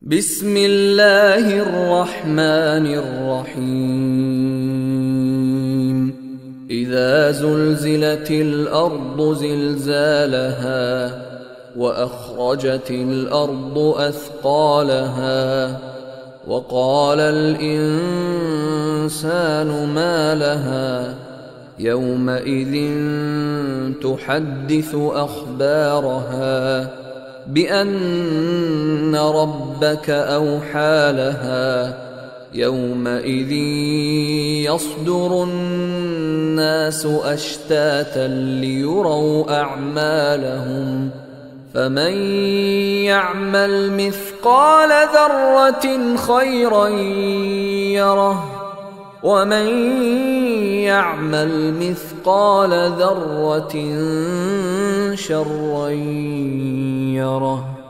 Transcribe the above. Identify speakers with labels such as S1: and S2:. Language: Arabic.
S1: بسم الله الرحمن الرحيم إذا زلزلت الأرض زلزالها وأخرجت الأرض أثقالها وقال الإنسان ما لها يومئذ تحدث أخبارها بأن ربك أوحى لها يومئذ يصدر الناس أشتاتا ليروا أعمالهم فمن يعمل مثقال ذرة خيرا يره ومن يعمل مثقال ذرة شرا يره.